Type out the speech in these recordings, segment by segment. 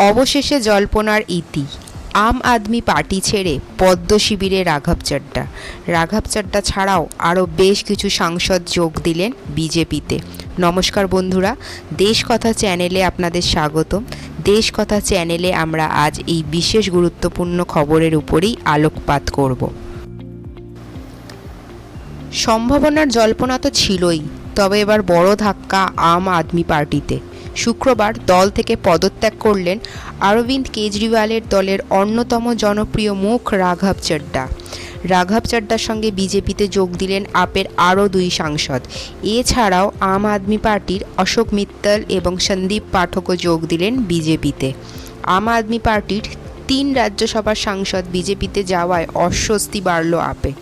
অবশেষে জল্পনার ইতি। আম আদমি পার্টি ছেড়ে পদ্ম শিবিরে রাঘব চাড্ডা ছাড়াও আরও বেশ কিছু সাংসদ যোগ দিলেন বিজেপিতে। নমস্কার বন্ধুরা, দেশ কথা চ্যানেলে আপনাদের স্বাগত। দেশ কথা চ্যানেলে আমরা আজ এই বিশেষ গুরুত্বপূর্ণ খবরের উপরেই আলোকপাত করব। সম্ভাবনার জল্পনা তো ছিলই, তবে এবার বড় ধাক্কা আম আদমি পার্টিতে। শুক্রবার দল থেকে পদত্যাগ করলেন অরবিন্দ কেজরিওয়ালের দলের অন্যতম জনপ্রিয় মুখ রাঘব চাড্ডার সঙ্গে বিজেপিতে যোগ দিলেন আপের আরও দুই সাংসদ। এছাড়াও আম আদমি পার্টির অশোক মিত্তল এবং সন্দীপ পাঠকও যোগ দিলেন বিজেপিতে। আম আদমি পার্টির 3 রাজ্যসভার সাংসদ বিজেপিতে যাওয়ায় অস্বস্তি বাড়ল আপে।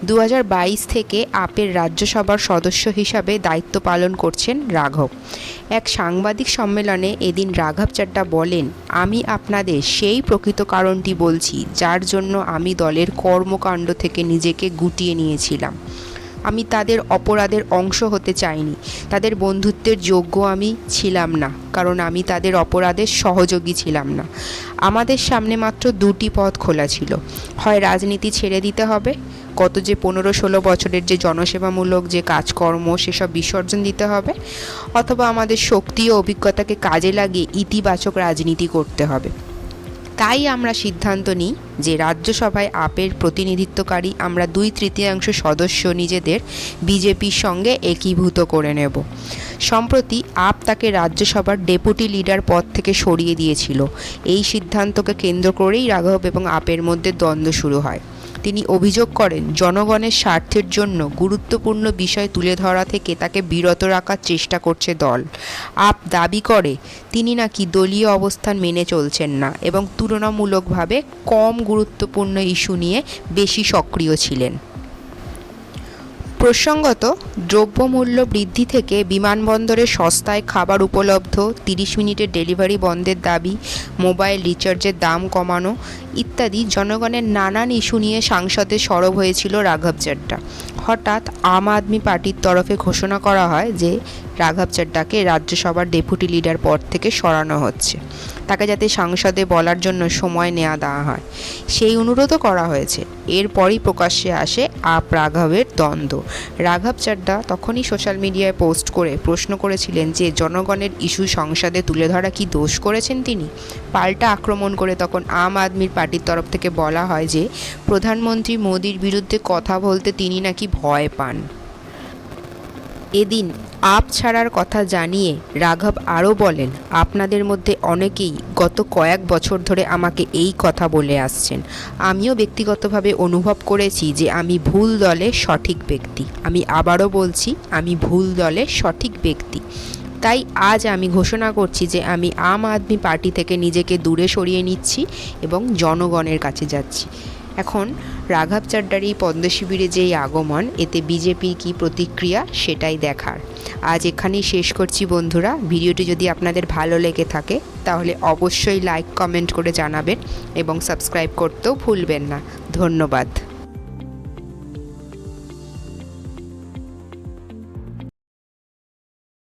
2022 থেকে আপের রাজ্যসভার সদস্য হিসাবে দায়িত্ব পালন করছেন রাঘব। এক সাংবাদিক সম্মেলনে এদিন রাঘব চাড্ডা বলেন, আমি আপনাদের সেই প্রকৃত কারণটি বলছি যার জন্য আমি দলের কর্মকাণ্ড থেকে নিজেকে গুটিয়ে নিয়েছিলাম। আমি তাদের অপরাধের অংশ হতে চাইনি, তাদের বন্ধুত্বের যোগ্য আমি ছিলাম না, কারণ আমি তাদের অপরাধের সহযোগী ছিলাম না। আমাদের সামনে মাত্র 2টি পথ খোলা ছিল, হয় রাজনীতি ছেড়ে দিতে হবে, গত যে 15-16 বছরের যে জনসেবামূলক যে কাজকর্ম সেসব বিসর্জন দিতে হবে, অথবা আমাদের শক্তি ও অভিজ্ঞতাকে কাজে লাগিয়ে ইতিবাচক রাজনীতি করতে হবে। তাই আমরা সিদ্ধান্ত নিই যে রাজ্যসভায় আপের প্রতিনিধিত্বকারী আমরা 2/3 সদস্য নিজেদের বিজেপির সঙ্গে একীভূত করে নেব। সম্প্রতি আপ তাকে রাজ্যসভার ডেপুটি লিডার পদ থেকে সরিয়ে দিয়েছিল। এই সিদ্ধান্তকে কেন্দ্র করেই রাঘব এবং আপের মধ্যে দ্বন্দ্ব শুরু হয়। তিনি অভিযোগ করেন, জনগণের স্বার্থের জন্য গুরুত্বপূর্ণ বিষয় তুলে ধরা থেকে তাকে বিরত রাখার চেষ্টা করছে দল। আপ দাবি করে তিনি নাকি দলীয় অবস্থান মেনে চলছেন না এবং তুলনামূলকভাবে কম গুরুত্বপূর্ণ ইস্যু নিয়ে বেশি সক্রিয় ছিলেন। প্রসঙ্গত, দ্রব্যমূল্য বৃদ্ধি থেকে বিমানবন্দরে সস্তায় খাবার উপলব্ধ, 30 মিনিটের ডেলিভারি বন্ধের দাবি, মোবাইল রিচার্জের দাম কমানো ইত্যাদি জনগণের নানান ইস্যু নিয়ে সংসদে সরব হয়েছিল রাঘব চাড্ডা। হঠাৎ আম আদমি পার্টির তরফে ঘোষণা করা হয় যে রাঘব চাড্ডাকে রাজ্যসভার ডেপুটি লিডার পদ থেকে সরানো হচ্ছে, তাকে যাতে সংসদে বলার জন্য সময় দেওয়া হয় সেই অনুরোধও করা হয়েছে। এরপরই প্রকাশ্যে আসে আপ রাঘবের দ্বন্দ্ব। রাঘব চাড্ডা তখনই সোশ্যাল মিডিয়ায় পোস্ট করে প্রশ্ন করেছিলেন যে জনগণের ইস্যু সংসদে তুলে ধরা কি দোষ করেছেন তিনি। পাল্টা আক্রমণ করে তখন আম আদমির পার্টির তরফ থেকে বলা হয় যে প্রধানমন্ত্রী মোদির বিরুদ্ধে কথা বলতে তিনি নাকি ভয় পান। এদিন আপ ছাড়ার কথা জানিয়ে রাঘব আরও বলেন, আপনাদের মধ্যে অনেকেই গত কয়েক বছর ধরে আমাকে এই কথা বলে আসছেন। আমিও ব্যক্তিগতভাবে অনুভব করেছি যে আমি ভুল দলের সঠিক ব্যক্তি। আমি আবারও বলছি, আমি ভুল দলের সঠিক ব্যক্তি। তাই আজ আমি ঘোষণা করছি যে আমি আম আদমি পার্টি থেকে নিজেকে দূরে সরিয়ে নিচ্ছি এবং জনগণের কাছে যাচ্ছি। এখন রাঘব চাড্ডার এই পদ্ম শিবিরে যেই আগমন, এতে বিজেপির কী প্রতিক্রিয়া সেটাই দেখার। আজ এখানেই শেষ করছি বন্ধুরা। ভিডিওটি যদি আপনাদের ভালো লেগে থাকে তাহলে অবশ্যই লাইক কমেন্ট করে জানাবেন এবং সাবস্ক্রাইব করতেও ভুলবেন না। ধন্যবাদ।